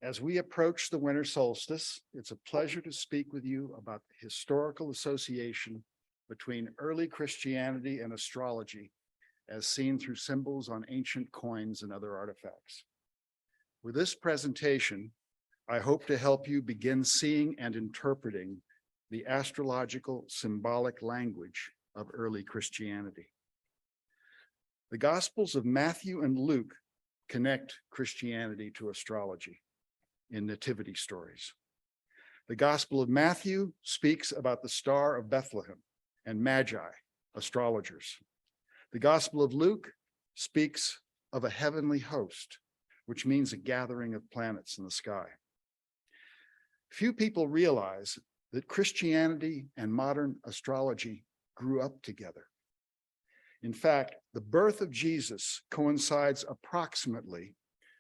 As we approach the winter solstice, it's a pleasure to speak with you about the historical association between early Christianity and astrology, as seen through symbols on ancient coins and other artifacts. With this presentation, I hope to help you begin seeing and interpreting the astrological symbolic language of early Christianity. The Gospels of Matthew and Luke connect Christianity to astrology in nativity stories. The Gospel of Matthew speaks about the Star of Bethlehem and Magi, astrologers. The Gospel of Luke speaks of a heavenly host, which means a gathering of planets in the sky. Few people realize that Christianity and modern astrology grew up together. In fact, the birth of Jesus coincides approximately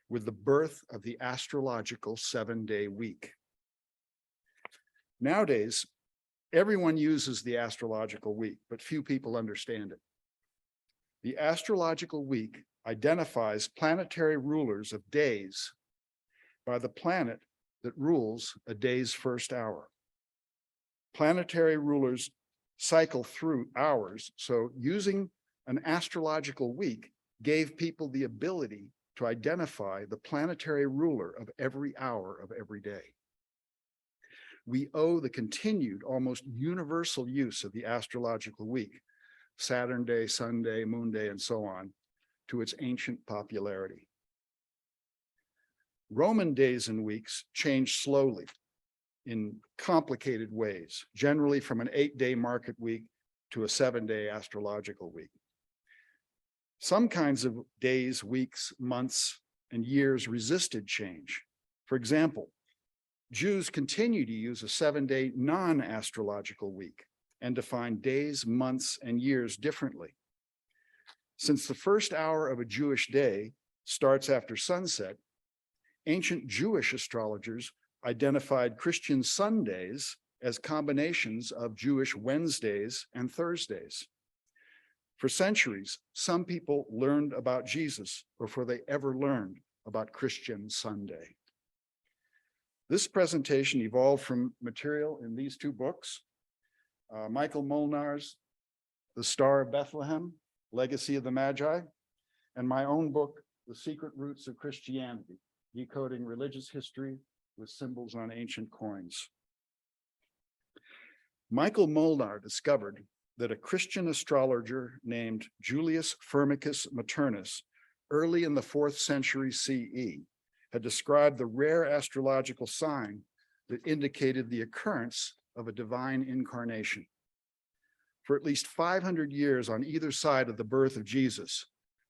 with the birth of the astrological 7-day week. Nowadays, everyone uses the astrological week, but few people understand it. The astrological week identifies planetary rulers of days by the planet that rules a day's first hour. Planetary rulers cycle through hours, so using an astrological week gave people the ability to identify the planetary ruler of every hour of every day. We owe the continued, almost universal use of the astrological week, Saturn day, Sun day, Moon day, and so on, to its ancient popularity. Roman days and weeks changed slowly in complicated ways, generally from an 8-day market week to a 7-day astrological week. Some kinds of days, weeks, months, and years resisted change. For example, Jews continue to use a 7-day non-astrological week and define days, months, and years differently. Since the first hour of a Jewish day starts after sunset, ancient Jewish astrologers identified Christian Sundays as combinations of Jewish Wednesdays and Thursdays. For centuries, some people learned about Jesus before they ever learned about Christian Sunday. This presentation evolved from material in these two books, Michael Molnar's The Star of Bethlehem, Legacy of the Magi, and my own book, The Secret Roots of Christianity, Decoding Religious History with Symbols on Ancient Coins. Michael Molnar discovered that a Christian astrologer named Julius Firmicus Maternus, early in the 4th century CE, had described the rare astrological sign that indicated the occurrence of a divine incarnation. For at least 500 years on either side of the birth of Jesus,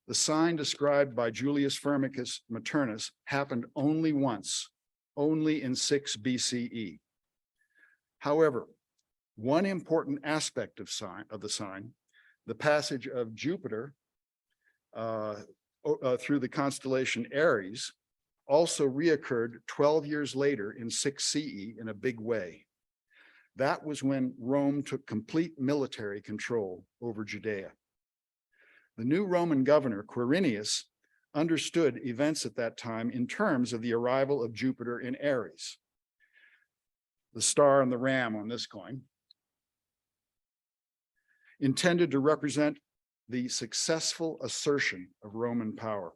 the sign described by Julius Firmicus Maternus happened only once, only in 6 BCE. However, one important aspect of the sign, the passage of Jupiter through the constellation Aries, also reoccurred 12 years later in 6 CE in a big way. That was when Rome took complete military control over Judea. The new Roman governor, Quirinius, understood events at that time in terms of the arrival of Jupiter in Aries, the star and the ram on this coin, intended to represent the successful assertion of Roman power.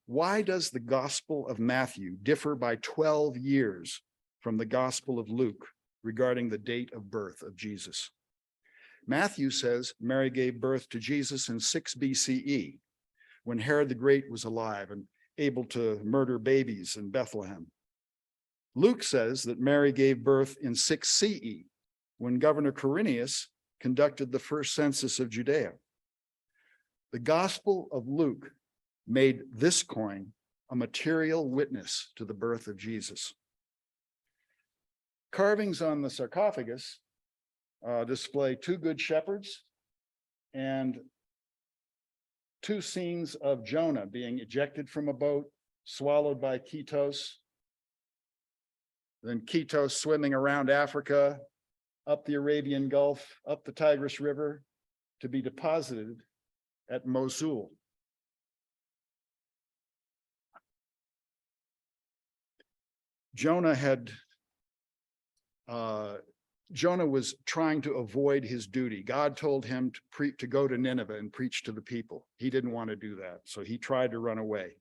Why does the Gospel of Matthew differ by 12 years from the Gospel of Luke regarding the date of birth of Jesus? Matthew says Mary gave birth to Jesus in 6 BCE, when Herod the Great was alive and able to murder babies in Bethlehem. Luke says that Mary gave birth in 6 CE, when Governor Quirinius conducted the first census of Judea. The Gospel of Luke made this coin a material witness to the birth of Jesus. Carvings on the sarcophagus display 2 good shepherds and 2 scenes of Jonah being ejected from a boat, swallowed by Ketos, then Ketos swimming around Africa, up the Arabian Gulf, up the Tigris River, to be deposited at Mosul. Jonah was trying to avoid his duty. God told him to go to Nineveh and preach to the people. He didn't want to do that, so he tried to run away.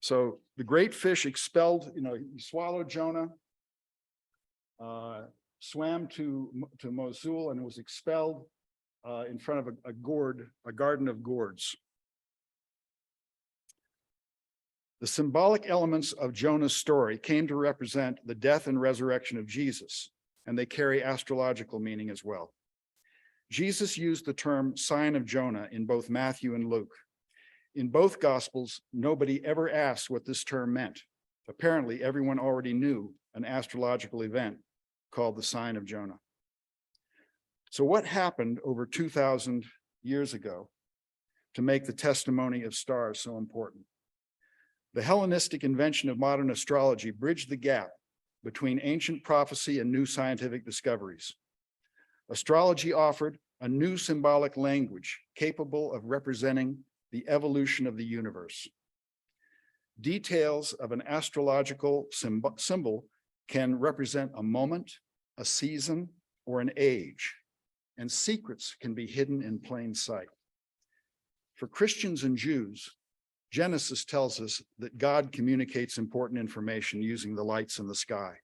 So the great fish expelled, he swallowed Jonah, swam to Mosul, and was expelled in front of a garden of gourds. The symbolic elements of Jonah's story came to represent the death and resurrection of Jesus, and they carry astrological meaning as well. Jesus used the term sign of Jonah in both Matthew and Luke. In both Gospels, nobody ever asked what this term meant. Apparently, everyone already knew an astrological event called the sign of Jonah. So what happened over 2,000 years ago to make the testimony of stars so important? The Hellenistic invention of modern astrology bridged the gap between ancient prophecy and new scientific discoveries. Astrology offered a new symbolic language capable of representing the evolution of the universe. Details of an astrological symbol can represent a moment, a season, or an age, and secrets can be hidden in plain sight. For Christians and Jews, Genesis tells us that God communicates important information using the lights in the sky.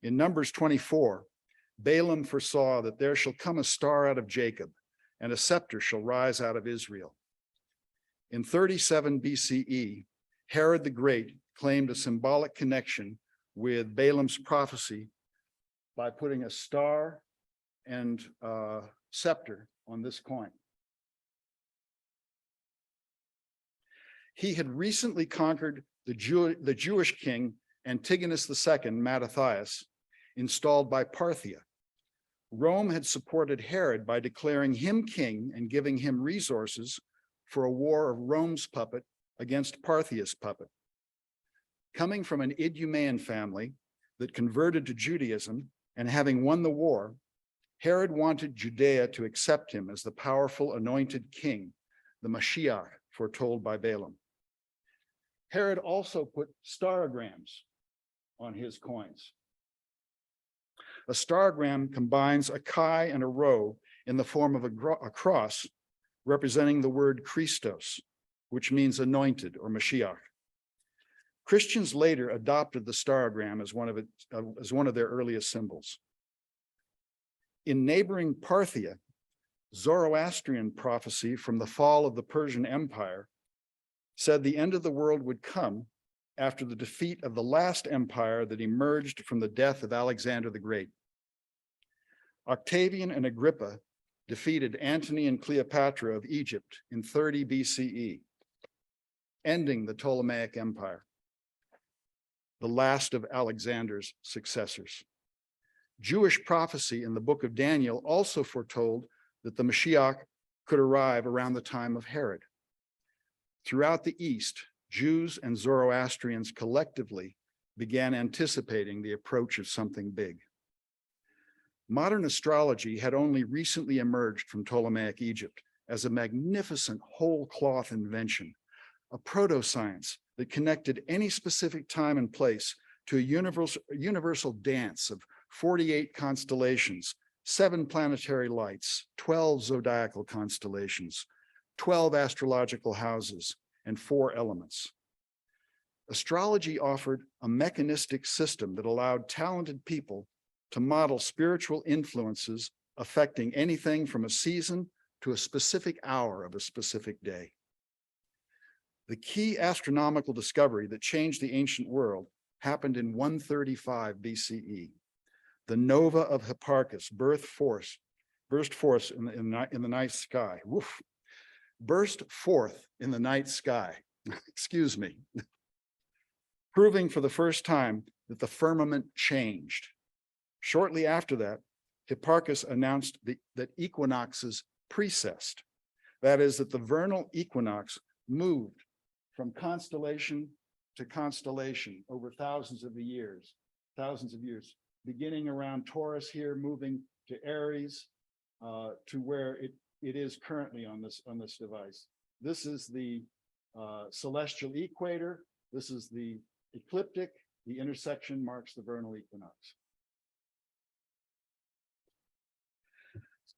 In Numbers 24, Balaam foresaw that there shall come a star out of Jacob, and a scepter shall rise out of Israel. In 37 BCE, Herod the Great claimed a symbolic connection with Balaam's prophecy by putting a star and scepter on this coin. He had recently conquered the Jewish king Antigonus II, Mattathias, installed by Parthia. Rome had supported Herod by declaring him king and giving him resources for a war of Rome's puppet against Parthia's puppet. Coming from an Idumean family that converted to Judaism and having won the war, Herod wanted Judea to accept him as the powerful anointed king, the Mashiach foretold by Balaam. Herod also put starograms on his coins. A starogram combines a chi and a rho in the form of a cross representing the word Christos, which means anointed or Mashiach. Christians later adopted the starogram as one of their earliest symbols. In neighboring Parthia, Zoroastrian prophecy from the fall of the Persian Empire said the end of the world would come after the defeat of the last empire that emerged from the death of Alexander the Great. Octavian and Agrippa defeated Antony and Cleopatra of Egypt in 30 BCE, ending the Ptolemaic Empire, the last of Alexander's successors. Jewish prophecy in the book of Daniel also foretold that the Mashiach could arrive around the time of Herod. Throughout the East, Jews and Zoroastrians collectively began anticipating the approach of something big. Modern astrology had only recently emerged from Ptolemaic Egypt as a magnificent whole cloth invention, a proto-science that connected any specific time and place to a universal dance of 48 constellations, 7 planetary lights, 12 zodiacal constellations, 12 astrological houses, and 4 elements. Astrology offered a mechanistic system that allowed talented people to model spiritual influences affecting anything from a season to a specific hour of a specific day. The key astronomical discovery that changed the ancient world happened in 135 BCE. The nova of Hipparchus burst forth in the night sky. Woof. Burst forth in the night sky, excuse me, proving for the first time that the firmament changed. Shortly after that, Hipparchus announced that equinoxes precessed. That is, that the vernal equinox moved from constellation to constellation over thousands of years, beginning around Taurus here, moving to Aries, to where it is currently on this device. This is the celestial equator. This is the ecliptic. The intersection marks the vernal equinox.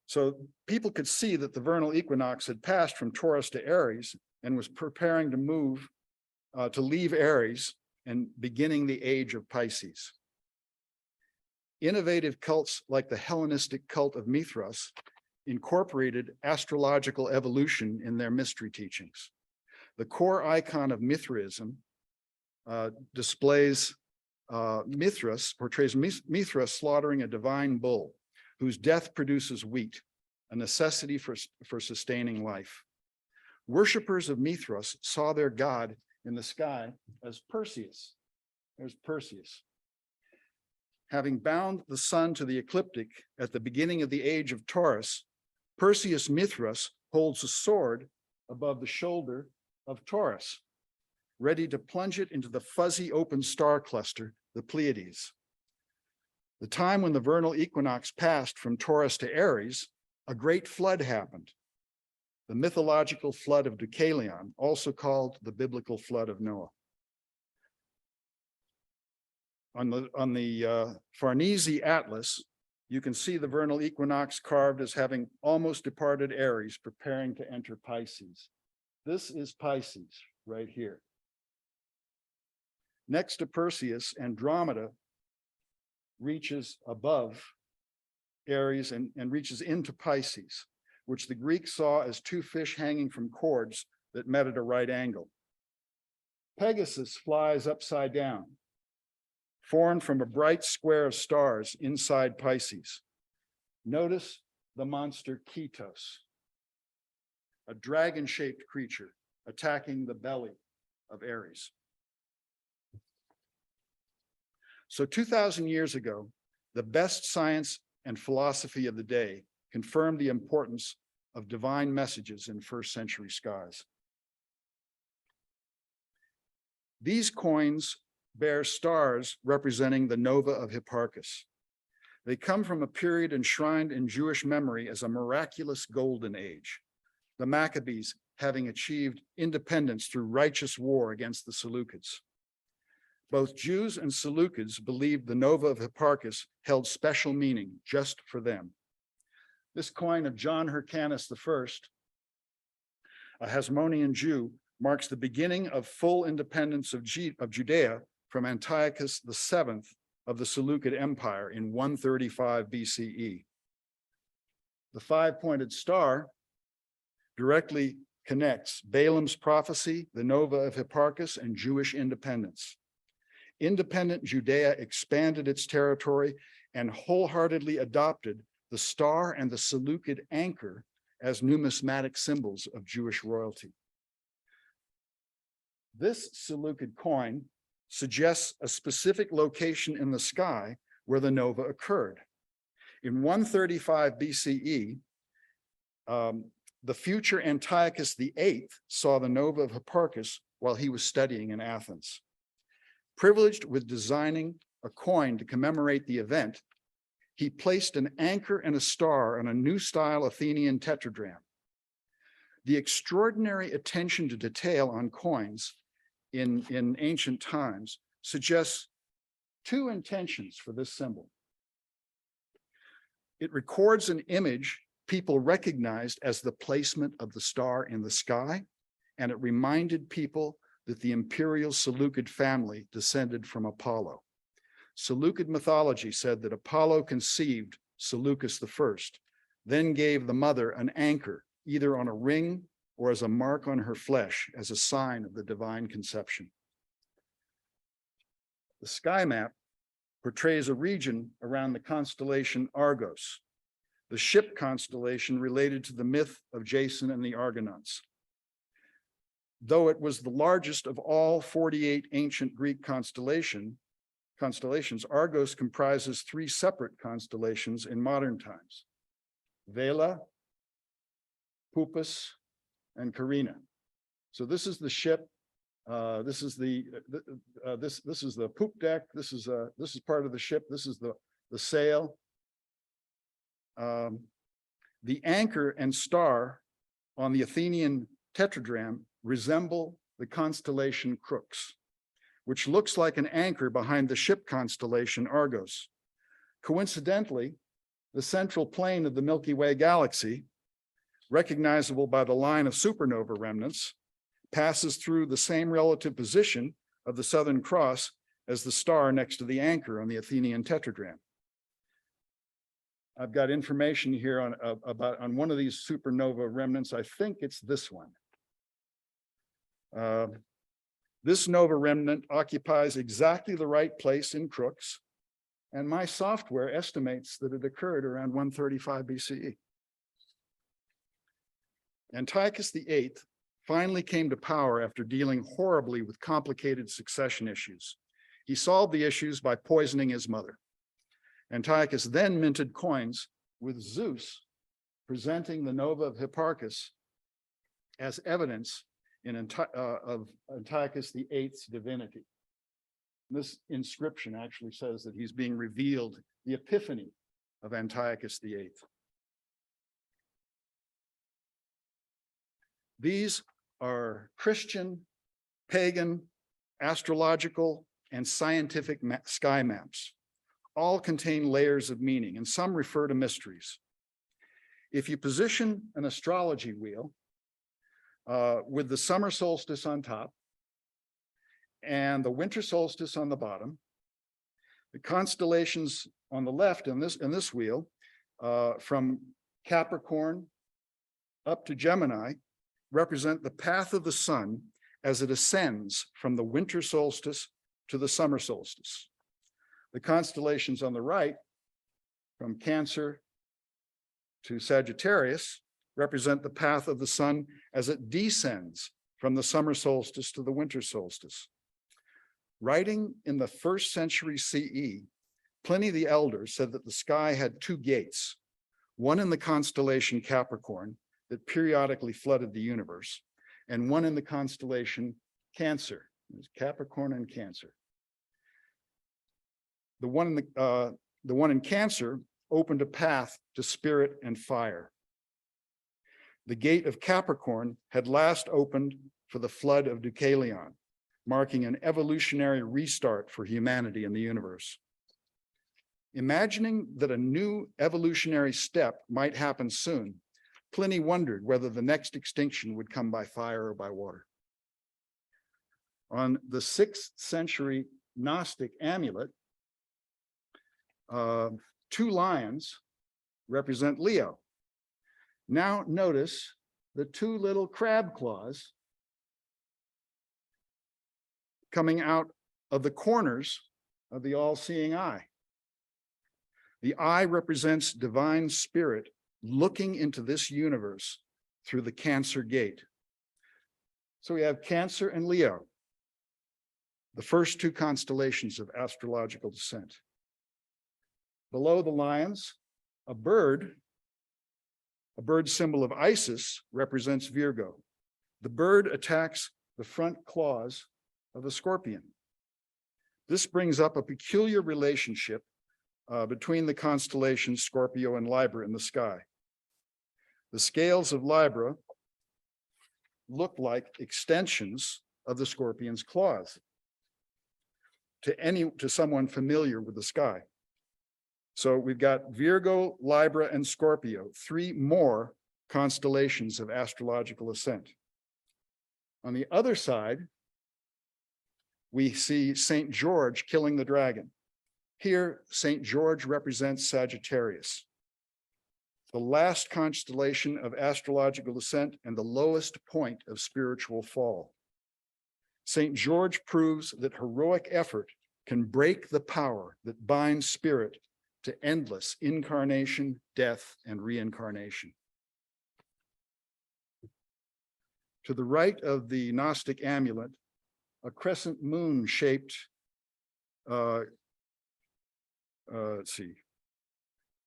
So people could see that the vernal equinox had passed from Taurus to Aries and was preparing to move, to leave Aries and beginning the age of Pisces. Innovative cults like the Hellenistic cult of Mithras incorporated astrological evolution in their mystery teachings. The core icon of Mithraism portrays Mithras slaughtering a divine bull whose death produces wheat, a necessity for sustaining life. Worshippers of Mithras saw their god in the sky as Perseus. There's Perseus. Having bound the sun to the ecliptic at the beginning of the age of Taurus, Perseus Mithras holds a sword above the shoulder of Taurus, ready to plunge it into the fuzzy open star cluster, the Pleiades. The time when the vernal equinox passed from Taurus to Aries, a great flood happened. The mythological flood of Deucalion, also called the biblical flood of Noah. On the Farnese Atlas, you can see the vernal equinox carved as having almost departed Aries, preparing to enter Pisces. This is Pisces right here. Next to Perseus, Andromeda reaches above Aries and reaches into Pisces, which the Greeks saw as two fish hanging from cords that met at a right angle. Pegasus flies upside down, formed from a bright square of stars inside Pisces. Notice the monster Ketos, a dragon-shaped creature attacking the belly of Aries. So 2,000 years ago, the best science and philosophy of the day confirmed the importance of divine messages in first century skies. These coins bear stars representing the nova of Hipparchus. They come from a period enshrined in Jewish memory as a miraculous golden age, the Maccabees having achieved independence through righteous war against the Seleucids. Both Jews and Seleucids believed the nova of Hipparchus held special meaning just for them. This coin of John Hyrcanus I, a Hasmonean Jew, marks the beginning of full independence of Judea from Antiochus VII of the Seleucid Empire in 135 BCE. The five-pointed star directly connects Balaam's prophecy, the nova of Hipparchus, and Jewish independence. Independent Judea expanded its territory and wholeheartedly adopted the star and the Seleucid anchor as numismatic symbols of Jewish royalty. This Seleucid coin suggests a specific location in the sky where the nova occurred. In 135 BCE, the future Antiochus VIII saw the nova of Hipparchus while he was studying in Athens. Privileged with designing a coin to commemorate the event, he placed an anchor and a star on a new style Athenian tetradrachm. The extraordinary attention to detail on coins in ancient times suggests two intentions for this symbol. It records an image people recognized as the placement of the star in the sky, and it reminded people that the imperial Seleucid family descended from Apollo. Seleucid mythology said that Apollo conceived Seleucus I, then gave the mother an anchor, either on a ring or as a mark on her flesh, as a sign of the divine conception. The sky map portrays a region around the constellation Argos, the ship constellation related to the myth of Jason and the Argonauts. Though it was the largest of all 48 ancient Greek constellations, Argos comprises three separate constellations in modern times: Vela, Puppis, and Carina. So this is the ship. This is the poop deck. This is part of the ship. This is the the sail. The anchor and star on the Athenian tetradrachm resemble the constellation Crux, which looks like an anchor behind the ship constellation Argos. Coincidentally, the central plane of the Milky Way galaxy, recognizable by the line of supernova remnants, passes through the same relative position of the Southern Cross as the star next to the anchor on the Athenian tetradrachm. I've got information here on one of these supernova remnants. I think it's this one. This nova remnant occupies exactly the right place in Crux, and my software estimates that it occurred around 135 BCE. Antiochus VIII finally came to power after dealing horribly with complicated succession issues. He solved the issues by poisoning his mother. Antiochus then minted coins with Zeus presenting the nova of Hipparchus as evidence of Antiochus VIII's divinity. This inscription actually says that he's being revealed, the epiphany of Antiochus VIII. These are Christian, pagan, astrological, and scientific sky maps. All contain layers of meaning, and some refer to mysteries. If you position an astrology wheel with the summer solstice on top and the winter solstice on the bottom, the constellations on the left in this wheel, from Capricorn up to Gemini, represent the path of the sun as it ascends from the winter solstice to the summer solstice. The constellations on the right, from Cancer to Sagittarius, represent the path of the sun as it descends from the summer solstice to the winter solstice. Writing in the 1st century CE, Pliny the Elder said that the sky had 2 gates, one in the constellation Capricorn that periodically flooded the universe, and one in the constellation Cancer. There's Capricorn and Cancer. The one in Cancer opened a path to spirit and fire. The gate of Capricorn had last opened for the flood of Deucalion, marking an evolutionary restart for humanity in the universe. Imagining that a new evolutionary step might happen soon, Pliny wondered whether the next extinction would come by fire or by water. On the 6th century Gnostic amulet, 2 lions represent Leo. Now notice the 2 little crab claws coming out of the corners of the all-seeing eye. The eye represents divine spirit looking into this universe through the Cancer gate. So we have Cancer and Leo, the first 2 constellations of astrological descent. Below the lions, a bird symbol of Isis, represents Virgo. The bird attacks the front claws of a scorpion. This brings up a peculiar relationship between the constellations Scorpio and Libra in the sky. The scales of Libra look like extensions of the scorpion's claws to someone familiar with the sky. So we've got Virgo, Libra, and Scorpio, 3 more constellations of astrological ascent. On the other side, we see St. George killing the dragon. Here, St. George represents Sagittarius, the last constellation of astrological ascent and the lowest point of spiritual fall. St. George proves that heroic effort can break the power that binds spirit to endless incarnation, death, and reincarnation. To the right of the Gnostic amulet, a crescent moon shaped,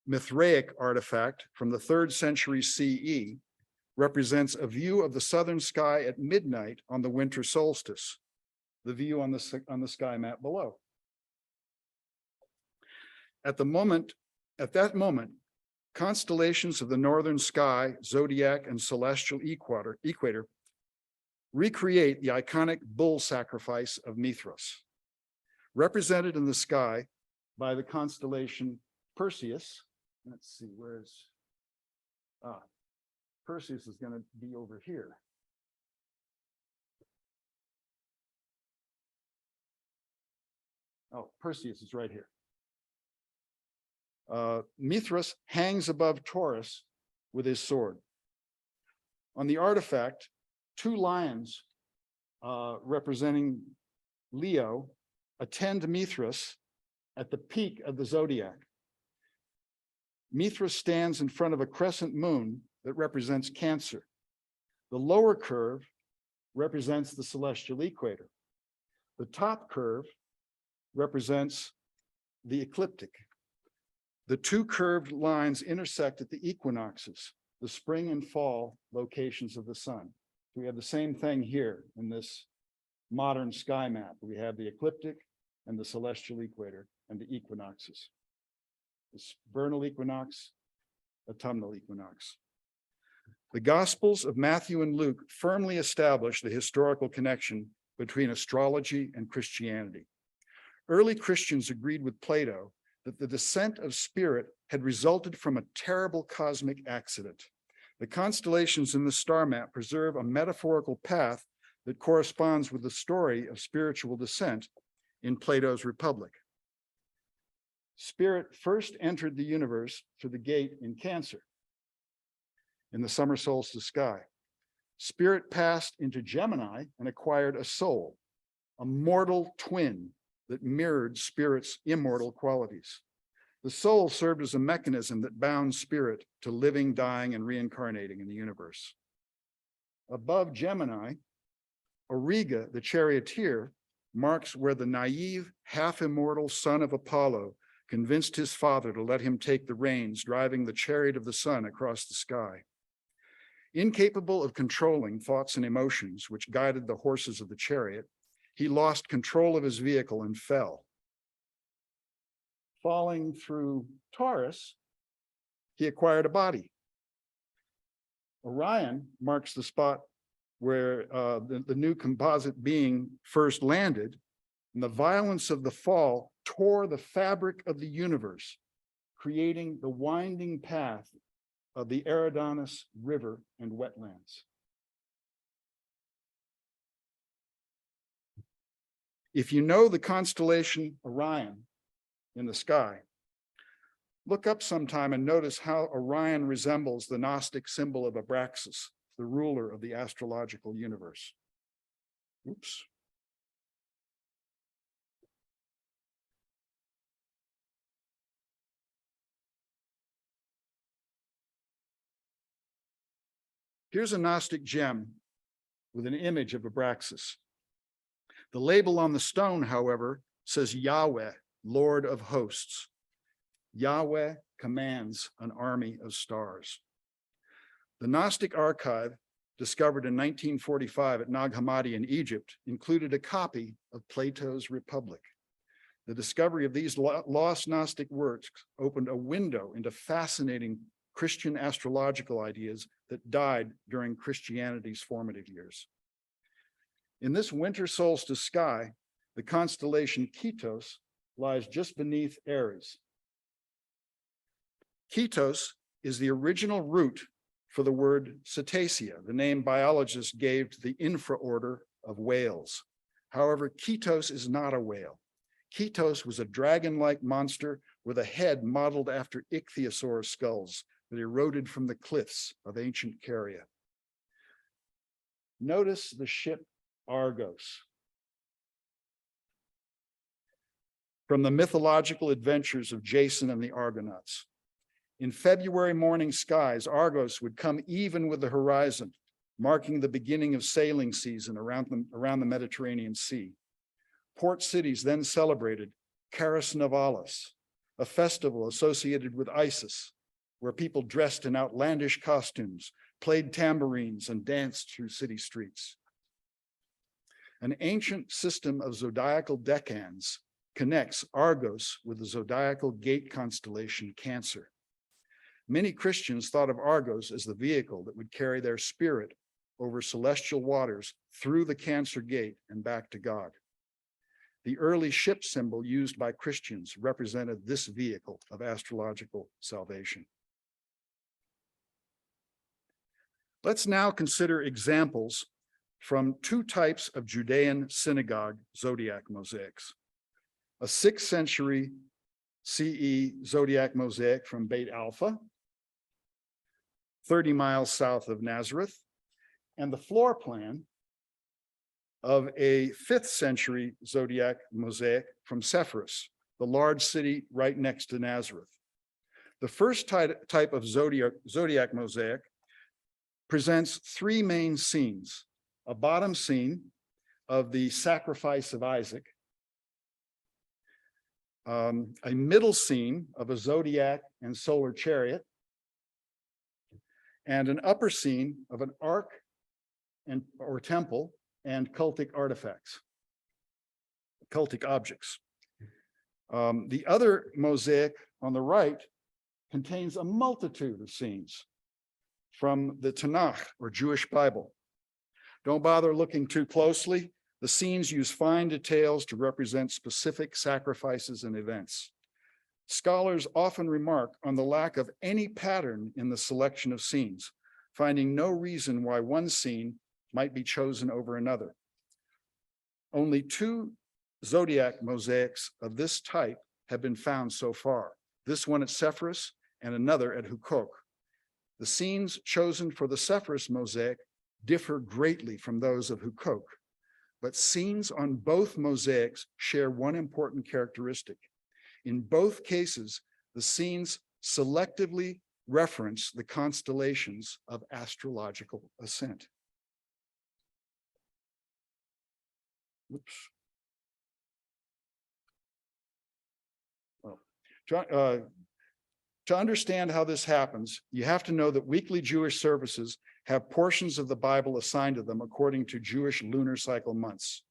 Mithraic artifact from the 3rd century CE represents a view of the southern sky at midnight on the winter solstice, the view on the sky map below. At that moment, constellations of the northern sky, zodiac, and celestial equator recreate the iconic bull sacrifice of Mithras, represented in the sky by the constellation Perseus. Let's see, Perseus is going to be over here. Oh, Perseus is right here. Mithras hangs above Taurus with his sword. On the artifact, two lions representing Leo attend Mithras at the peak of the zodiac. Mithras stands in front of a crescent moon that represents Cancer. The lower curve represents the celestial equator. The top curve represents the ecliptic. The two curved lines intersect at the equinoxes, the spring and fall locations of the sun. We have the same thing here in this modern sky map. We have the ecliptic and the celestial equator and the equinoxes. The vernal equinox, autumnal equinox. The Gospels of Matthew and Luke firmly establish the historical connection between astrology and Christianity. Early Christians agreed with Plato that the descent of spirit had resulted from a terrible cosmic accident. The constellations in the star map preserve a metaphorical path that corresponds with the story of spiritual descent in Plato's Republic. Spirit first entered the universe through the gate in Cancer, in the summer solstice sky. Spirit passed into Gemini and acquired a soul, a mortal twin that mirrored Spirit's immortal qualities. The soul served as a mechanism that bound Spirit to living, dying, and reincarnating in the universe. Above Gemini, Auriga, the charioteer, marks where the naive, half-immortal son of Apollo convinced his father to let him take the reins, driving the chariot of the sun across the sky. Incapable of controlling thoughts and emotions, which guided the horses of the chariot, he lost control of his vehicle and fell. Falling through Taurus, he acquired a body. Orion marks the spot where the new composite being first landed, and the violence of the fall tore the fabric of the universe, creating the winding path of the Eridanus River and wetlands. If you know the constellation Orion in the sky, look up sometime and notice how Orion resembles the Gnostic symbol of Abraxas, the ruler of the astrological universe. Oops. Here's a Gnostic gem with an image of Abraxas. The label on the stone, however, says Yahweh, Lord of hosts. Yahweh commands an army of stars. The Gnostic archive, discovered in 1945 at Nag Hammadi in Egypt, included a copy of Plato's Republic. The discovery of these lost Gnostic works opened a window into fascinating Christian astrological ideas that died during Christianity's formative years. In this winter solstice sky, the constellation Ketos lies just beneath Aries. Ketos is the original root for the word cetacea, the name biologists gave to the infraorder of whales. However, Ketos is not a whale. Ketos was a dragon-like monster with a head modeled after ichthyosaur skulls that eroded from the cliffs of ancient Caria. Notice the ship Argos. From the mythological adventures of Jason and the Argonauts. In February morning skies, Argos would come even with the horizon, marking the beginning of sailing season around the Mediterranean Sea. Port cities then celebrated Caras Navalis, a festival associated with Isis, where people dressed in outlandish costumes, played tambourines, and danced through city streets. An ancient system of zodiacal decans connects Argos with the zodiacal gate constellation Cancer. Many Christians thought of Argos as the vehicle that would carry their spirit over celestial waters through the Cancer gate and back to God. The early ship symbol used by Christians represented this vehicle of astrological salvation. Let's now consider examples from two types of Judean synagogue zodiac mosaics. A 6th century CE zodiac mosaic from Beit Alpha, 30 miles south of Nazareth, and the floor plan of a 5th century zodiac mosaic from Sepphoris, the large city right next to Nazareth. The first type of zodiac mosaic presents three main scenes: a bottom scene of the sacrifice of Isaac, a middle scene of a zodiac and solar chariot, and an upper scene of an ark or temple and cultic artifacts, cultic objects. The other mosaic on the right contains a multitude of scenes from the Tanakh, or Jewish Bible. Don't bother looking too closely. The scenes use fine details to represent specific sacrifices and events. Scholars often remark on the lack of any pattern in the selection of scenes, finding no reason why one scene might be chosen over another. Only two zodiac mosaics of this type have been found so far, this one at Sepphoris and another at Huqoq. The scenes chosen for the Sepphoris mosaic differ greatly from those of Huqoq, but scenes on both mosaics share one important characteristic. In both cases, the scenes selectively reference the constellations of astrological ascent. Oops. Oh. To understand how this happens, you have to know that weekly Jewish services have portions of the Bible assigned to them according to Jewish lunar cycle months.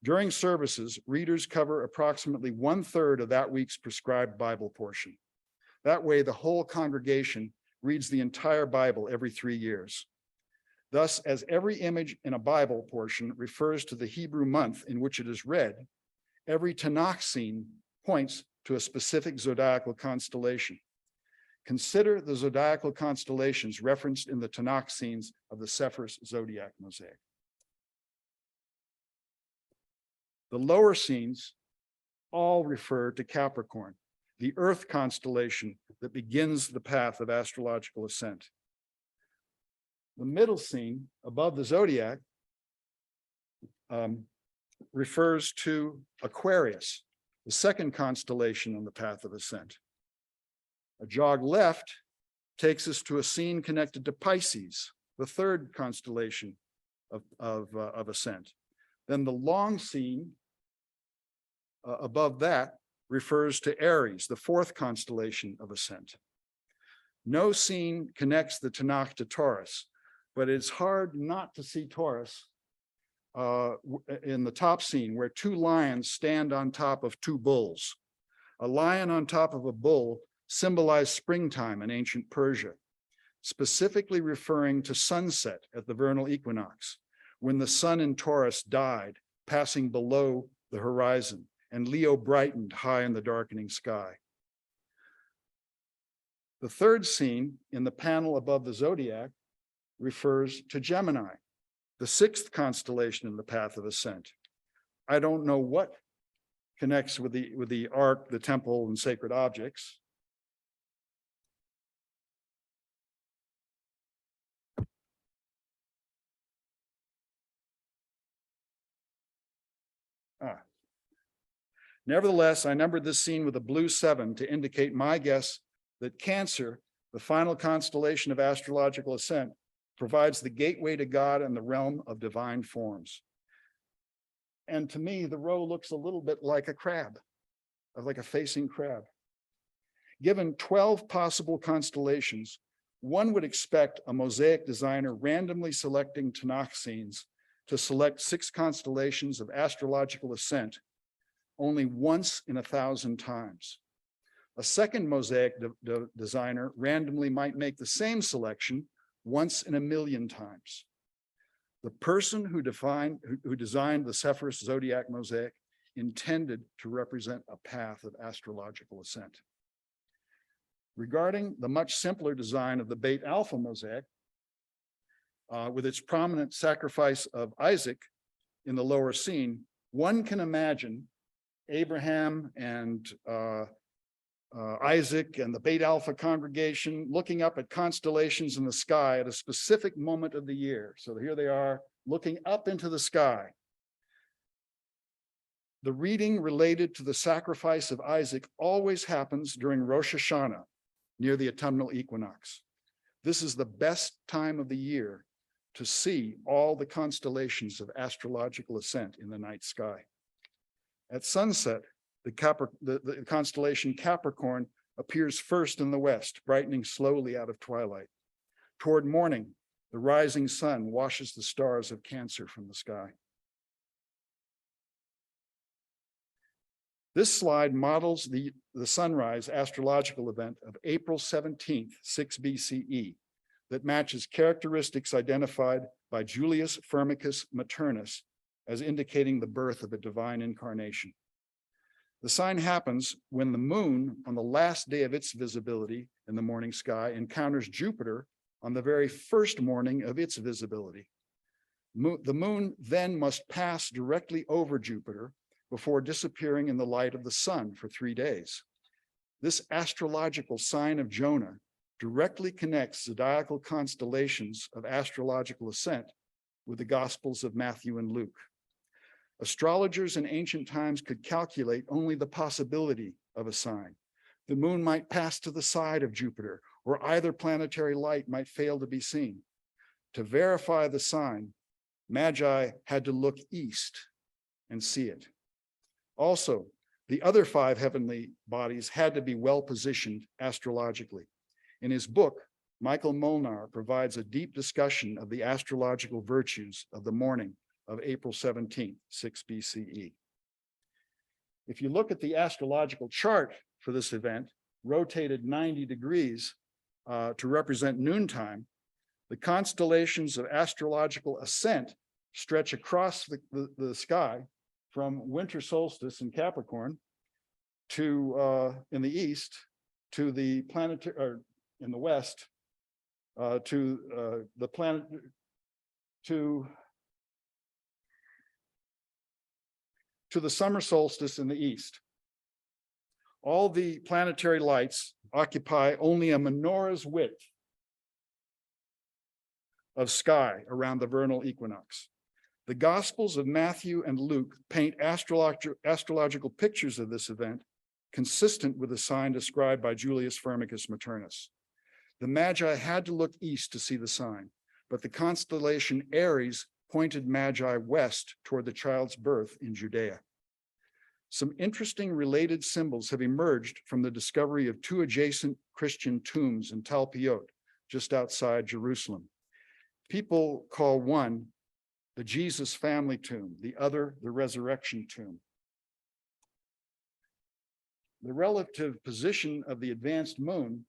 During services, readers cover approximately 1/3 of that week's prescribed Bible portion. That way, the whole congregation reads the entire Bible every 3 years. Thus, as every image in a Bible portion refers to the Hebrew month in which it is read, every Tanakh scene points to a specific zodiacal constellation. Consider the zodiacal constellations referenced in the Tanakh scenes of the Sepphoris zodiac mosaic. The lower scenes all refer to Capricorn, the Earth constellation that begins the path of astrological ascent. The middle scene above the zodiac refers to Aquarius, the second constellation on the path of ascent. A jog left takes us to a scene connected to Pisces, the third constellation of ascent. Then the long scene above that refers to Aries, the fourth constellation of ascent. No scene connects the Tanakh to Taurus, but it's hard not to see Taurus in the top scene, where two lions stand on top of two bulls. A lion on top of a bull symbolized springtime in ancient Persia, specifically referring to sunset at the vernal equinox, when the sun in Taurus died, passing below the horizon, and Leo brightened high in the darkening sky. The third scene in the panel above the zodiac refers to Gemini, the sixth constellation in the path of ascent. I don't know what connects with the ark, the temple, and sacred objects. Nevertheless, I numbered this scene with a blue 7 to indicate my guess that Cancer, the final constellation of astrological ascent, provides the gateway to God and the realm of divine forms. And to me, the row looks a little bit like a crab, like a facing crab. Given 12 possible constellations, one would expect a mosaic designer randomly selecting Tanakh scenes to select 6 constellations of astrological ascent, only once in 1,000 times. A second mosaic designer randomly might make the same selection once in 1,000,000 times. The person who designed the Sepphoris zodiac mosaic intended to represent a path of astrological ascent. Regarding the much simpler design of the Beit Alpha mosaic, with its prominent sacrifice of Isaac in the lower scene, one can imagine Abraham and Isaac and the Beit Alpha congregation looking up at constellations in the sky at a specific moment of the year. So here they are looking up into the sky. The reading related to the sacrifice of Isaac always happens during Rosh Hashanah, near the autumnal equinox. This is the best time of the year to see all the constellations of astrological ascent in the night sky. At sunset, the constellation Capricorn appears first in the west, brightening slowly out of twilight. Toward morning, the rising sun washes the stars of Cancer from the sky. This slide models the sunrise astrological event of April 17th, 6 BCE, that matches characteristics identified by Julius Firmicus Maternus as indicating the birth of a divine incarnation. The sign happens when the moon, on the last day of its visibility in the morning sky, encounters Jupiter on the very first morning of its visibility. The moon then must pass directly over Jupiter before disappearing in the light of the sun for 3 days. This astrological sign of Jonah directly connects zodiacal constellations of astrological ascent with the Gospels of Matthew and Luke. Astrologers in ancient times could calculate only the possibility of a sign. The moon might pass to the side of Jupiter, or either planetary light might fail to be seen. To verify the sign, Magi had to look east and see it. Also, the other 5 heavenly bodies had to be well positioned astrologically. In his book, Michael Molnar provides a deep discussion of the astrological virtues of the morning of April 17th, 6 BCE. If you look at the astrological chart for this event, rotated 90 degrees to represent noontime, the constellations of astrological ascent stretch across the sky from winter solstice in Capricorn to in the east to the planetary, or in the west to the planet to the summer solstice in the east. All the planetary lights occupy only a menorah's width of sky around the vernal equinox. The Gospels of Matthew and Luke paint astrological pictures of this event consistent with the sign described by Julius Firmicus Maternus. The Magi had to look east to see the sign, but the constellation Aries pointed Magi west toward the child's birth in Judea. Some interesting related symbols have emerged from the discovery of 2 adjacent Christian tombs in Talpiot, just outside Jerusalem. People call one the Jesus family tomb, the other the resurrection tomb. The relative position of the advanced moon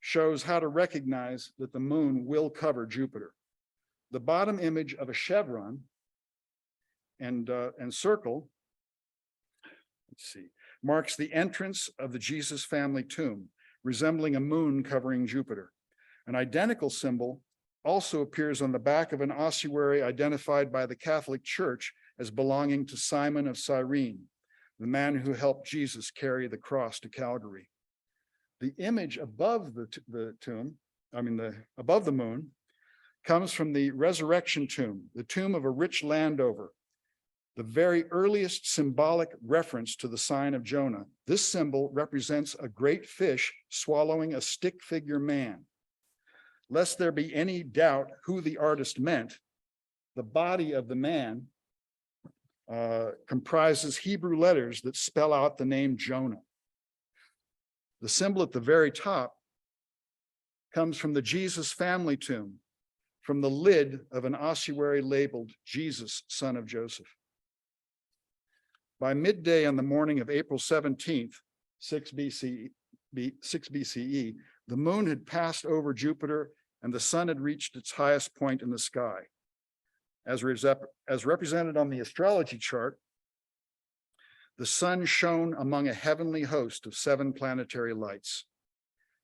shows how to recognize that the moon will cover Jupiter. The bottom image of a chevron and circle, let's see, marks the entrance of the Jesus family tomb, resembling a moon covering Jupiter. An identical symbol also appears on the back of an ossuary identified by the Catholic Church as belonging to Simon of Cyrene, the man who helped Jesus carry the cross to Calvary. The image above the tomb, above the moon, comes from the resurrection tomb, the tomb of a rich landover, the very earliest symbolic reference to the sign of Jonah. This symbol represents a great fish swallowing a stick figure man. Lest there be any doubt who the artist meant, the body of the man comprises Hebrew letters that spell out the name Jonah. The symbol at the very top comes from the Jesus family tomb, from the lid of an ossuary labeled Jesus, son of Joseph. By midday on the morning of April 17th, 6 BCE, the moon had passed over Jupiter and the sun had reached its highest point in the sky. As represented on the astrology chart, the sun shone among a heavenly host of 7 planetary lights.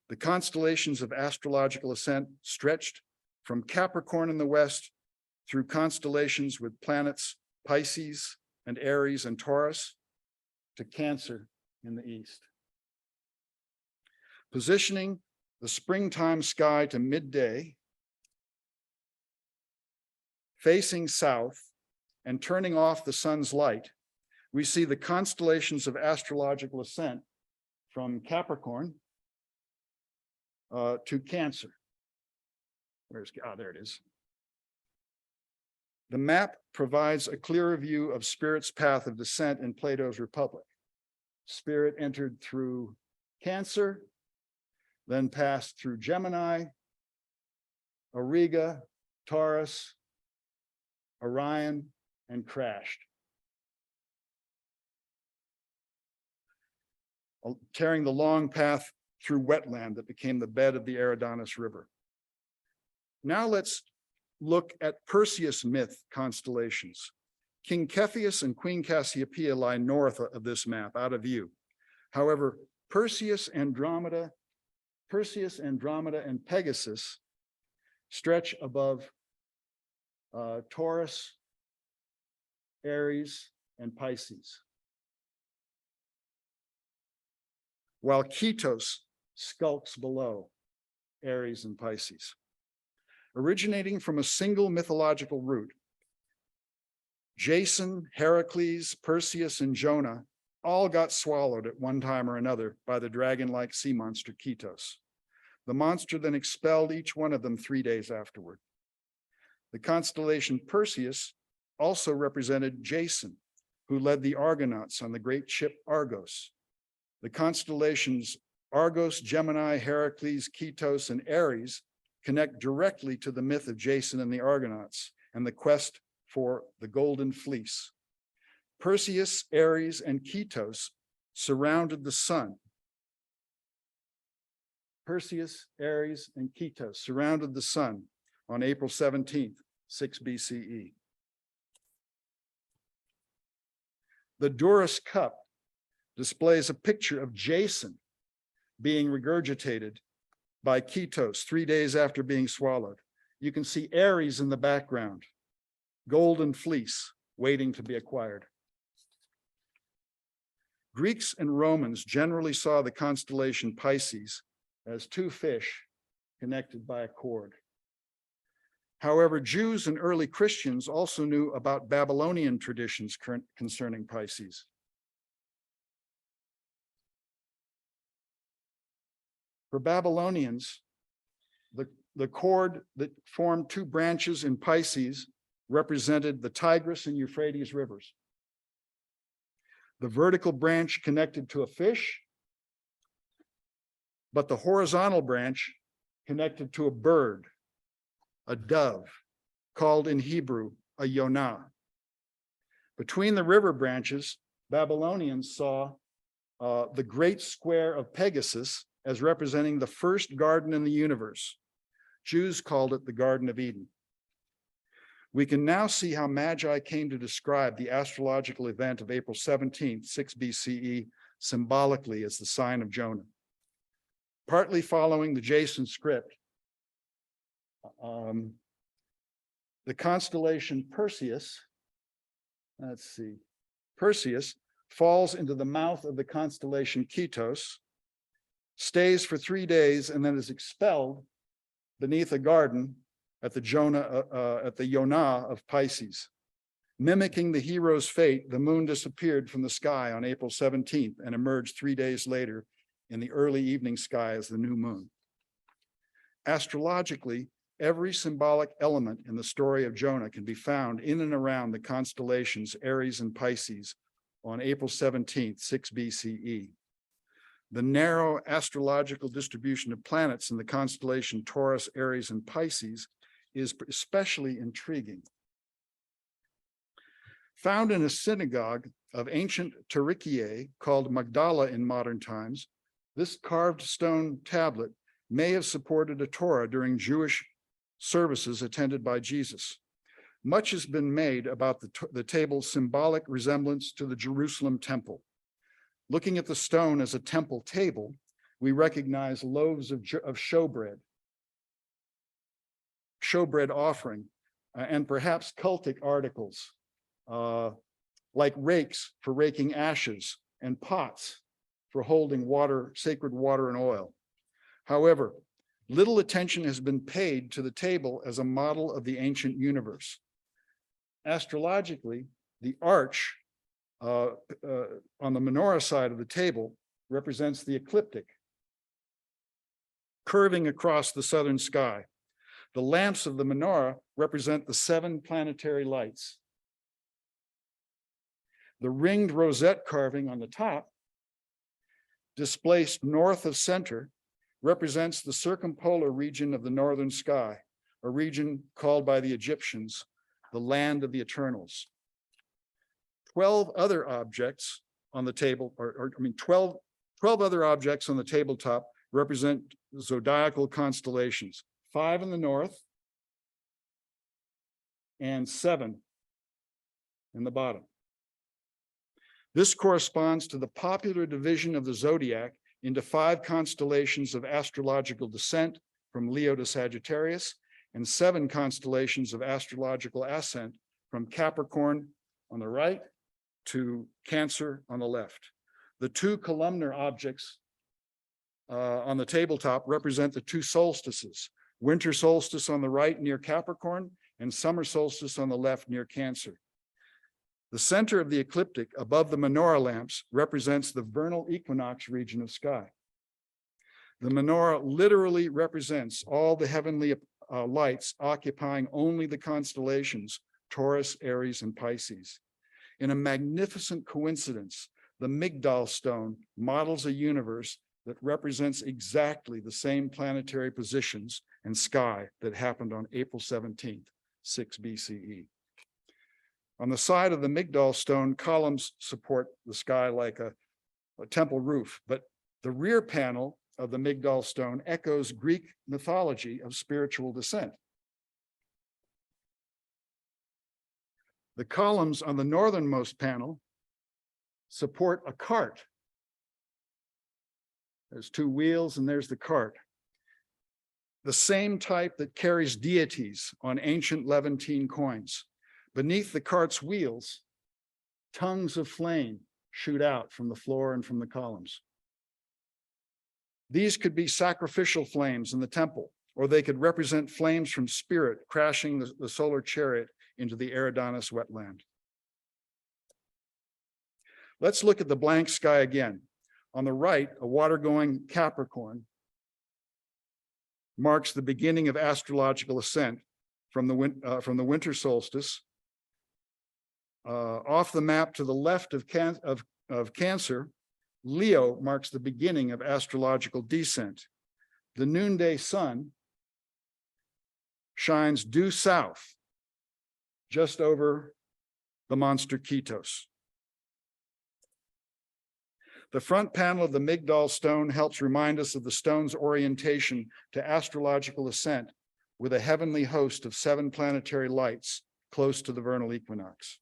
The constellations of astrological ascent stretched from Capricorn in the west through constellations with planets Pisces and Aries and Taurus to Cancer in the east. Positioning the springtime sky to midday, facing south and turning off the sun's light, we see the constellations of astrological ascent from Capricorn to Cancer. There it is. The map provides a clearer view of Spirit's path of descent in Plato's Republic. Spirit entered through Cancer, then passed through Gemini, Auriga, Taurus, Orion, and crashed, tearing the long path through wetland that became the bed of the Eridanus River. Now let's look at Perseus myth constellations. King Cepheus and Queen Cassiopeia lie north of this map, out of view. However, Perseus, Andromeda, and Pegasus stretch above Taurus, Aries, and Pisces, while Ketos skulks below Aries and Pisces. Originating from a single mythological root, Jason, Heracles, Perseus, and Jonah all got swallowed at one time or another by the dragon-like sea monster Ketos. The monster then expelled each one of them 3 days afterward. The constellation Perseus also represented Jason, who led the Argonauts on the great ship Argos. The constellations Argos, Gemini, Heracles, Ketos, and Aries connect directly to the myth of Jason and the Argonauts and the quest for the Golden Fleece. Perseus, Aries, and Ketos surrounded the sun. Perseus, Aries, and Ketos surrounded the sun on April 17th, 6 BCE. The Doris cup displays a picture of Jason being regurgitated by Ketos 3 days after being swallowed. You can see Aries in the background, golden fleece waiting to be acquired. Greeks and Romans generally saw the constellation Pisces as 2 fish connected by a cord. However, Jews and early Christians also knew about Babylonian traditions concerning Pisces. For Babylonians, the cord that formed 2 branches in Pisces represented the Tigris and Euphrates rivers. The vertical branch connected to a fish, but the horizontal branch connected to a bird, a dove, called in Hebrew a yonah. Between the river branches, Babylonians saw the great square of Pegasus as representing the first garden in the universe. Jews called it the Garden of Eden. We can now see how Magi came to describe the astrological event of April 17th, 6 BCE, symbolically as the sign of Jonah. Partly following the Jason script, the constellation Perseus, Perseus falls into the mouth of the constellation Ketos, stays for 3 days, and then is expelled beneath a garden at the Yonah of Pisces. Mimicking the hero's fate, the moon disappeared from the sky on April 17th and emerged 3 days later in the early evening sky as the new moon. Astrologically, every symbolic element in the story of Jonah can be found in and around the constellations Aries and Pisces on April 17th, 6 BCE. The narrow astrological distribution of planets in the constellation Taurus, Aries, and Pisces is especially intriguing. Found in a synagogue of ancient Tarikiae called Magdala in modern times, this carved stone tablet may have supported a Torah during Jewish services attended by Jesus. Much has been made about the table's symbolic resemblance to the Jerusalem temple. Looking at the stone as a temple table, we recognize loaves of showbread offering, and perhaps cultic articles, like rakes for raking ashes and pots for holding water, sacred water and oil. However, little attention has been paid to the table as a model of the ancient universe. Astrologically, the arch on the menorah side of the table represents the ecliptic, curving across the southern sky. The lamps of the menorah represent the 7 planetary lights. The ringed rosette carving on the top, displaced north of center, represents the circumpolar region of the northern sky, a region called by the Egyptians the land of the eternals. 12 other objects on the table, 12 other objects on the tabletop represent zodiacal constellations, 5 in the north and 7 in the bottom. This corresponds to the popular division of the zodiac into 5 constellations of astrological descent from Leo to Sagittarius, and 7 constellations of astrological ascent from Capricorn on the right to Cancer on the left. The 2 columnar objects on the tabletop represent the 2 solstices, winter solstice on the right near Capricorn and summer solstice on the left near Cancer. The center of the ecliptic above the menorah lamps represents the vernal equinox region of sky. The menorah literally represents all the heavenly lights occupying only the constellations Taurus, Aries, and Pisces. In a magnificent coincidence, the Migdal stone models a universe that represents exactly the same planetary positions and sky that happened on April 17th, 6 BCE. On the side of the Migdal stone, columns support the sky like a temple roof, but the rear panel of the Migdal stone echoes Greek mythology of spiritual descent. The columns on the northernmost panel support a cart. There's 2 wheels and there's the cart. The same type that carries deities on ancient Levantine coins. Beneath the cart's wheels, tongues of flame shoot out from the floor and from the columns. These could be sacrificial flames in the temple, or they could represent flames from spirit crashing the solar chariot into the Eridanus wetland. Let's look at the blank sky again. On the right, a water-going Capricorn marks the beginning of astrological ascent from the winter solstice. Off the map to the left of Cancer, Leo marks the beginning of astrological descent. The noonday sun shines due south, just over the monster Kitos. The front panel of the Migdal stone helps remind us of the stone's orientation to astrological ascent with a heavenly host of 7 planetary lights close to the vernal equinox.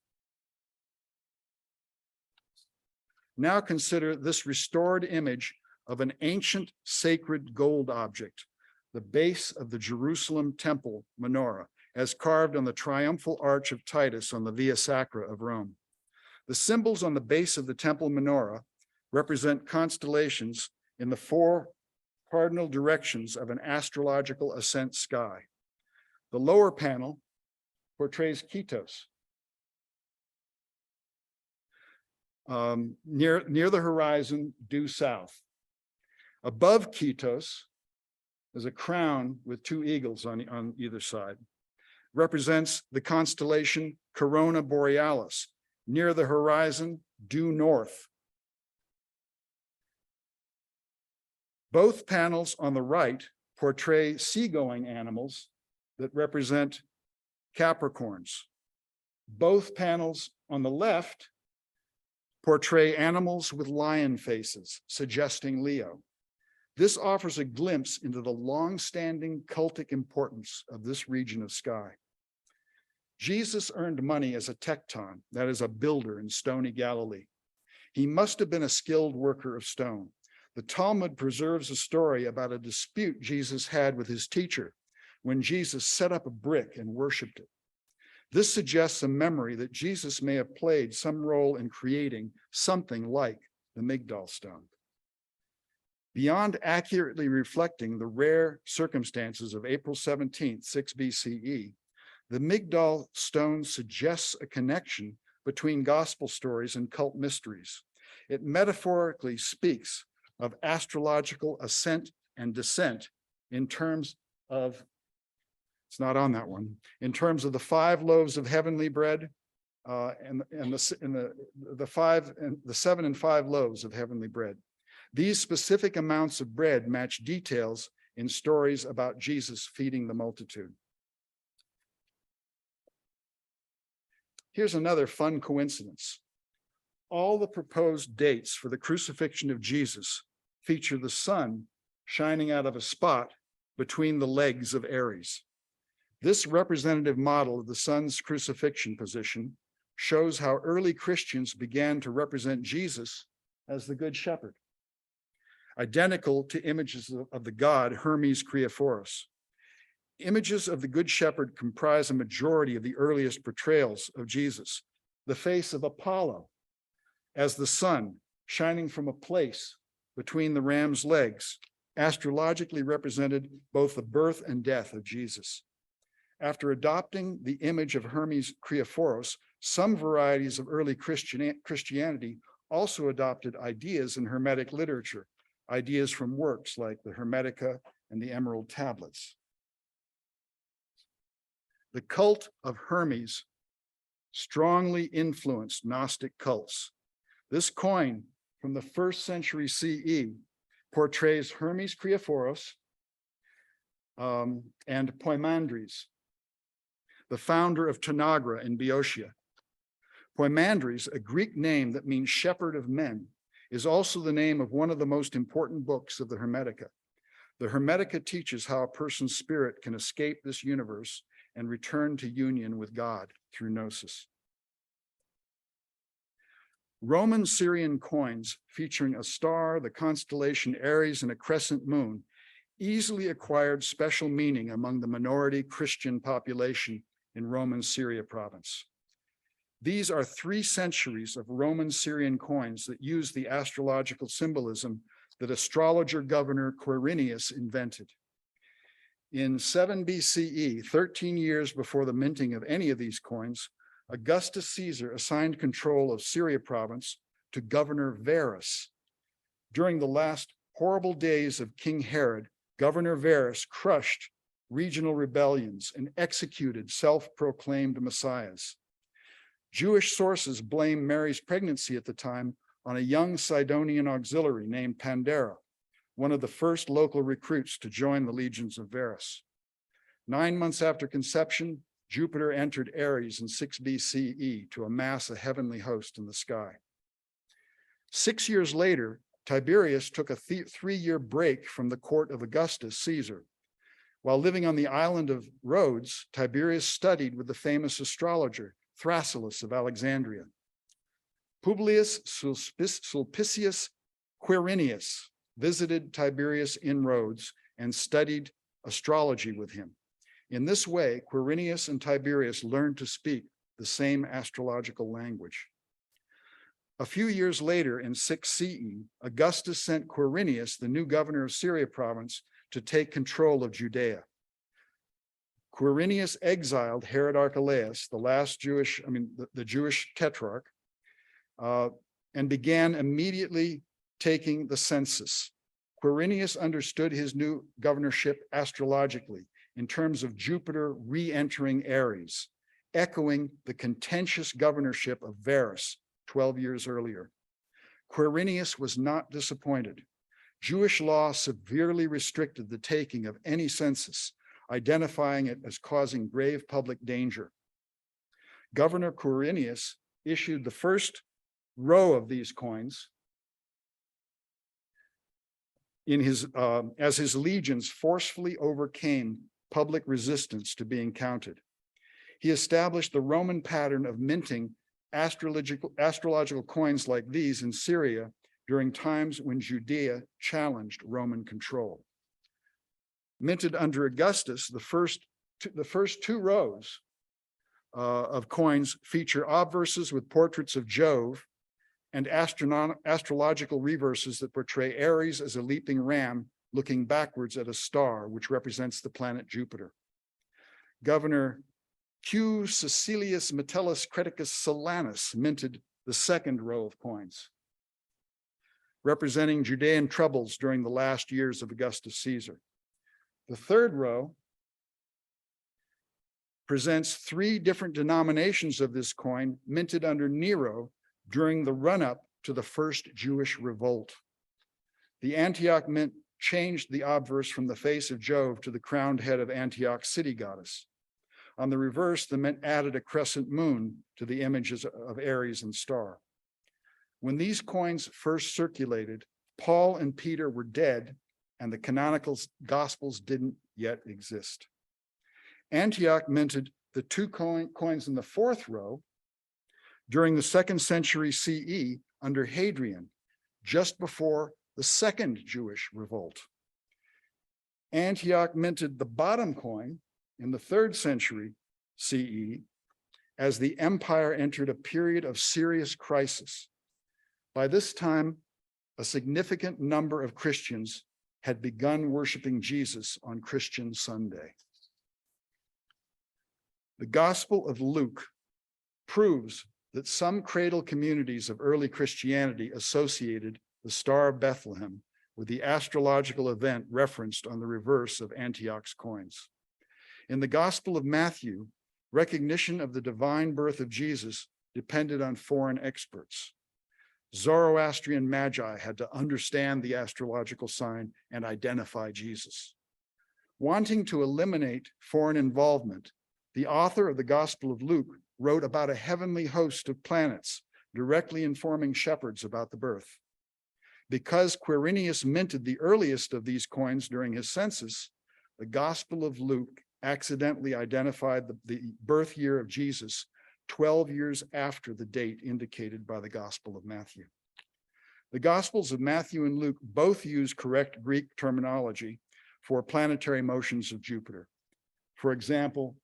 Now consider this restored image of an ancient sacred gold object, the base of the Jerusalem temple menorah, as carved on the triumphal arch of Titus on the Via Sacra of Rome. The symbols on the base of the temple menorah represent constellations in the 4 cardinal directions of an astrological ascent sky. The lower panel portrays Kitos. Near the horizon, due south. Above Kitos is a crown with 2 eagles on either side. Represents the constellation Corona Borealis. Near the horizon, due north. Both panels on the right portray seagoing animals that represent Capricorns. Both panels on the left portray animals with lion faces, suggesting Leo. This offers a glimpse into the long-standing cultic importance of this region of sky. Jesus earned money as a tekton, that is, a builder in stony Galilee. He must have been a skilled worker of stone. The Talmud preserves a story about a dispute Jesus had with his teacher when Jesus set up a brick and worshiped it. This suggests a memory that Jesus may have played some role in creating something like the Migdal stone. Beyond accurately reflecting the rare circumstances of April 17th, 6 BCE, the Migdal stone suggests a connection between gospel stories and cult mysteries. It metaphorically speaks of astrological ascent and descent in terms of, it's not on that one, in terms of the 5 loaves of heavenly bread and the 7 and 5 loaves of heavenly bread. These specific amounts of bread match details in stories about Jesus feeding the multitude. Here's another fun coincidence. All the proposed dates for the crucifixion of Jesus feature the sun shining out of a spot between the legs of Ares. This representative model of the sun's crucifixion position shows how early Christians began to represent Jesus as the Good Shepherd, identical to images of the god Hermes Kriephoros. Images of the Good Shepherd comprise a majority of the earliest portrayals of Jesus. The face of Apollo as the sun shining from a place between the ram's legs, astrologically represented both the birth and death of Jesus. After adopting the image of Hermes Kriephoros, some varieties of early Christianity also adopted ideas in Hermetic literature, ideas from works like the Hermetica and the Emerald Tablets. The cult of Hermes strongly influenced Gnostic cults. This coin from the 1st century CE portrays Hermes Kriephoros and Poimandres, the founder of Tanagra in Boeotia. Poimandres, a Greek name that means shepherd of men, is also the name of one of the most important books of the Hermetica. The Hermetica teaches how a person's spirit can escape this universe and return to union with God through gnosis. Roman Syrian coins featuring a star, the constellation Aries, and a crescent moon easily acquired special meaning among the minority Christian population in Roman Syria province. These are 3 centuries of Roman Syrian coins that use the astrological symbolism that astrologer governor Quirinius invented. In 7 BCE, 13 years before the minting of any of these coins, Augustus Caesar assigned control of Syria province to Governor Verus. During the last horrible days of King Herod, Governor Verus crushed regional rebellions and executed self-proclaimed messiahs. Jewish sources blame Mary's pregnancy at the time on a young Sidonian auxiliary named Pandera, one of the first local recruits to join the legions of Verus. 9 months after conception, Jupiter entered Aries in 6 BCE to amass a heavenly host in the sky. 6 years later, Tiberius took a 3-year break from the court of Augustus Caesar. While living on the island of Rhodes, Tiberius studied with the famous astrologer Thrasyllus of Alexandria. Publius Sulpicius Quirinius visited Tiberius in Rhodes and studied astrology with him. In this way, Quirinius and Tiberius learned to speak the same astrological language. A few years later, in 6 CE, Augustus sent Quirinius, the new governor of Syria province, to take control of Judea. Quirinius exiled Herod Archelaus, the Jewish tetrarch, and began immediately taking the census. Quirinius understood his new governorship astrologically in terms of Jupiter re-entering Aries, echoing the contentious governorship of Verus 12 years earlier. Quirinius was not disappointed. Jewish law severely restricted the taking of any census, identifying it as causing grave public danger. Governor Quirinius issued the first row of these coins as his legions forcefully overcame public resistance to being counted. He established the Roman pattern of minting astrological coins like these in Syria during times when Judea challenged Roman control. Minted under Augustus, the first two rows of coins feature obverses with portraits of Jove and astrological reverses that portray Ares as a leaping ram looking backwards at a star, which represents the planet Jupiter. Governor Q. Cecilius Metellus Creticus Silanus minted the second row of coins, representing Judean troubles during the last years of Augustus Caesar. The third row presents three different denominations of this coin minted under Nero during the run-up to the first Jewish revolt. The Antioch mint changed the obverse from the face of Jove to the crowned head of Antioch's city goddess. On the reverse, the mint added a crescent moon to the images of Ares and star. When these coins first circulated, Paul and Peter were dead and the canonical gospels didn't yet exist. Antioch minted the two coins in the fourth row during the 2nd century CE under Hadrian, just before the second Jewish revolt. Antioch minted the bottom coin in the 3rd century CE as the empire entered a period of serious crisis. By this time, a significant number of Christians had begun worshiping Jesus on Christian Sunday. The Gospel of Luke proves that some cradle communities of early Christianity associated the Star of Bethlehem with the astrological event referenced on the reverse of Antioch's coins. In the Gospel of Matthew, recognition of the divine birth of Jesus depended on foreign experts. Zoroastrian magi had to understand the astrological sign and identify Jesus. Wanting to eliminate foreign involvement, the author of the Gospel of Luke wrote about a heavenly host of planets directly informing shepherds about the birth. Because Quirinius minted the earliest of these coins during his census, the Gospel of Luke accidentally identified the birth year of Jesus 12 years after the date indicated by the Gospel of Matthew. The Gospels of Matthew and Luke both use correct Greek terminology for planetary motions of Jupiter. For example,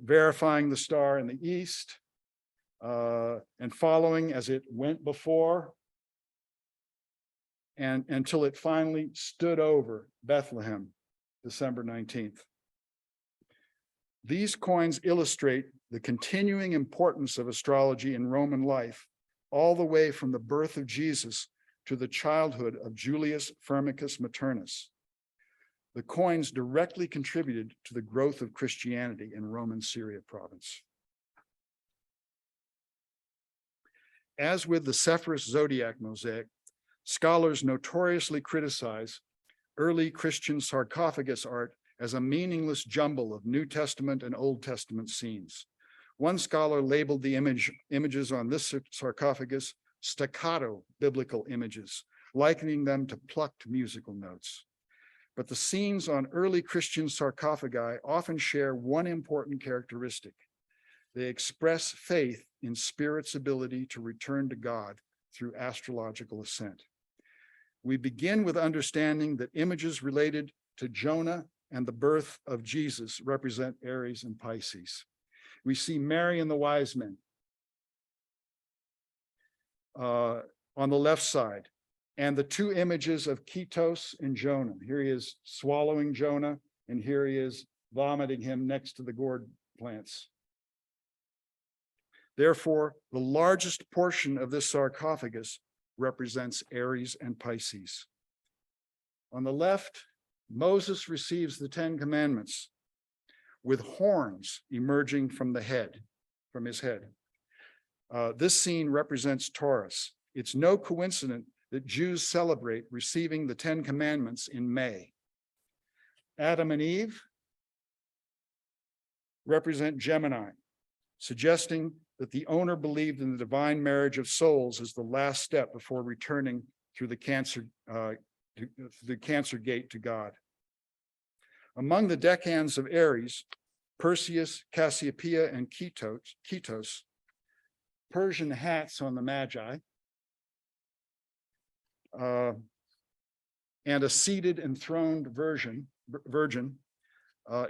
verifying the star in the east and following as it went before and until it finally stood over Bethlehem, December 19th. These coins illustrate the continuing importance of astrology in Roman life, all the way from the birth of Jesus to the childhood of Julius Firmicus Maternus. The coins directly contributed to the growth of Christianity in Roman Syria province. As with the Sepphoris zodiac mosaic, scholars notoriously criticize early Christian sarcophagus art as a meaningless jumble of New Testament and Old Testament scenes. One scholar labeled the images on this sarcophagus staccato biblical images, likening them to plucked musical notes. But the scenes on early Christian sarcophagi often share one important characteristic. They express faith in spirit's ability to return to God through astrological ascent. We begin with understanding that images related to Jonah and the birth of Jesus represent Aries and Pisces. We see Mary and the wise men on the left side, and the two images of Ketos and Jonah. Here he is swallowing Jonah, and here he is vomiting him next to the gourd plants. Therefore, the largest portion of this sarcophagus represents Aries and Pisces. On the left, Moses receives the 10 commandments with horns emerging from his head. This scene represents Taurus. It's no coincidence that Jews celebrate receiving the 10 commandments in May. Adam and Eve represent Gemini, suggesting that the owner believed in the divine marriage of souls as the last step before returning through the cancer gate to God. Among the decans of Aries, Perseus, Cassiopeia, and Ketos, Persian hats on the Magi, and a seated enthroned virgin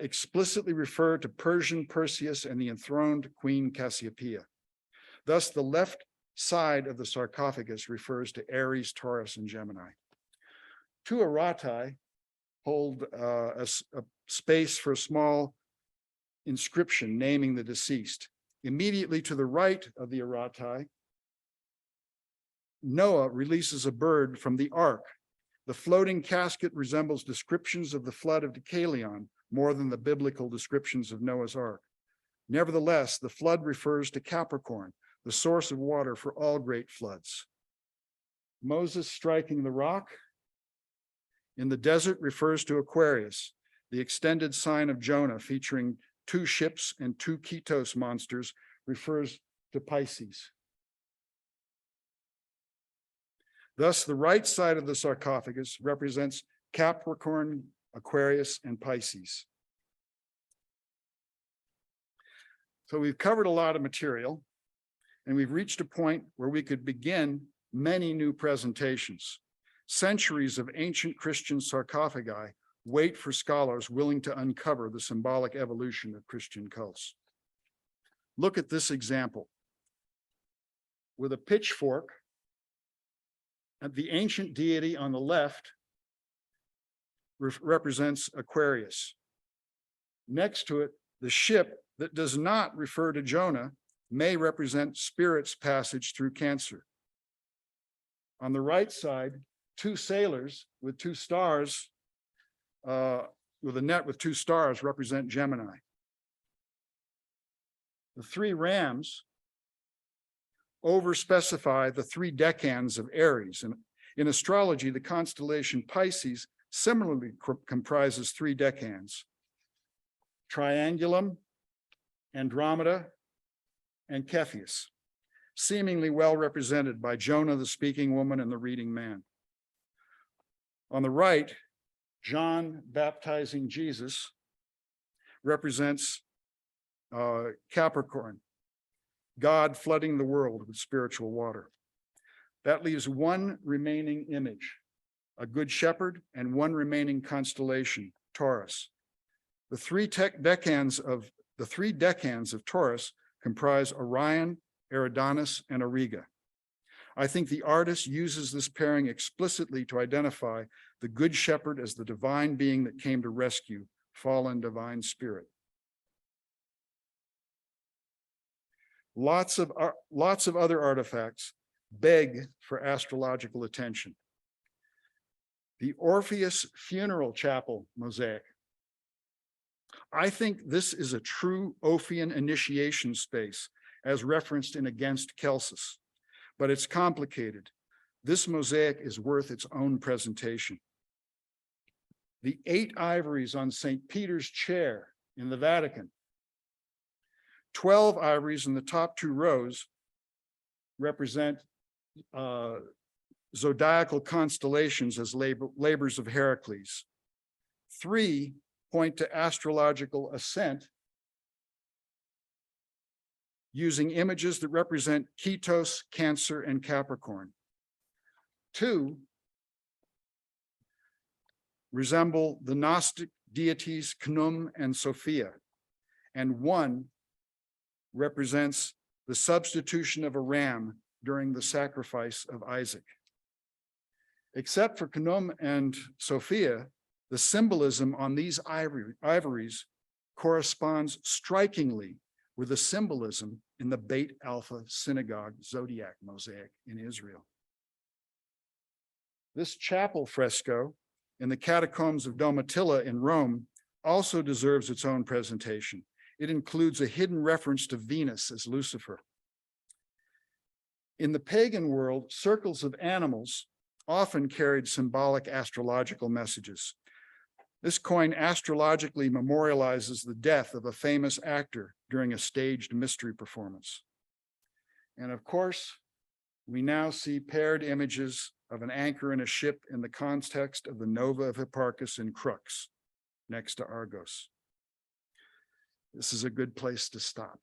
explicitly refer to Persian Perseus and the enthroned Queen Cassiopeia. Thus, the left side of the sarcophagus refers to Aries, Taurus, and Gemini. Two arati hold a space for a small inscription naming the deceased. Immediately to the right of the arati, Noah releases a bird from the ark. The floating casket resembles descriptions of the flood of Deucalion more than the biblical descriptions of Noah's ark. Nevertheless, the flood refers to Capricorn, the source of water for all great floods. Moses striking the rock in the desert refers to Aquarius, the extended sign of Jonah featuring 2 ships and 2 Ketos monsters refers to Pisces. Thus, the right side of the sarcophagus represents Capricorn, Aquarius, and Pisces. So we've covered a lot of material, and we've reached a point where we could begin many new presentations. Centuries of ancient Christian sarcophagi wait for scholars willing to uncover the symbolic evolution of Christian cults. Look at this example. With a pitchfork, the ancient deity on the left represents Aquarius. Next to it, the ship that does not refer to Jonah may represent Spirit's passage through Cancer. On the right side, 2 sailors with 2 stars, with a net with 2 stars represent Gemini. The 3 rams overspecify the 3 decans of Aries. And in astrology, the constellation Pisces similarly comprises 3 decans: Triangulum, Andromeda, and Cepheus, seemingly well represented by Jonah, the speaking woman, and the reading man. On the right, John baptizing Jesus represents Capricorn, God flooding the world with spiritual water. That leaves 1 remaining image, a good shepherd, and 1 remaining constellation, Taurus. The 3 decans of Taurus comprise Orion, Eridanus, and Auriga. I think the artist uses this pairing explicitly to identify the good shepherd as the divine being that came to rescue fallen divine spirit. Lots of other artifacts beg for astrological attention. The Orpheus Funeral Chapel mosaic. I think this is a true Ophian initiation space, as referenced in Against Celsus, but it's complicated. This mosaic is worth its own presentation. The 8 ivories on St. Peter's chair in the Vatican. 12 ivories in the top 2 rows represent zodiacal constellations as labors of Heracles. 3 point to astrological ascent using images that represent Ketos, Cancer, and Capricorn. 2 resemble the Gnostic deities Khnum and Sophia, and 1 represents the substitution of a ram during the sacrifice of Isaac. Except for Khnum and Sophia, the symbolism on these ivories corresponds strikingly with the symbolism in the Beit Alpha Synagogue Zodiac mosaic in Israel. This chapel fresco in the catacombs of Domitilla in Rome also deserves its own presentation. It includes a hidden reference to Venus as Lucifer. In the pagan world, circles of animals often carried symbolic astrological messages. This coin astrologically memorializes the death of a famous actor during a staged mystery performance. And of course, we now see paired images of an anchor and a ship in the context of the Nova of Hipparchus in Crux, next to Argos. This is a good place to stop.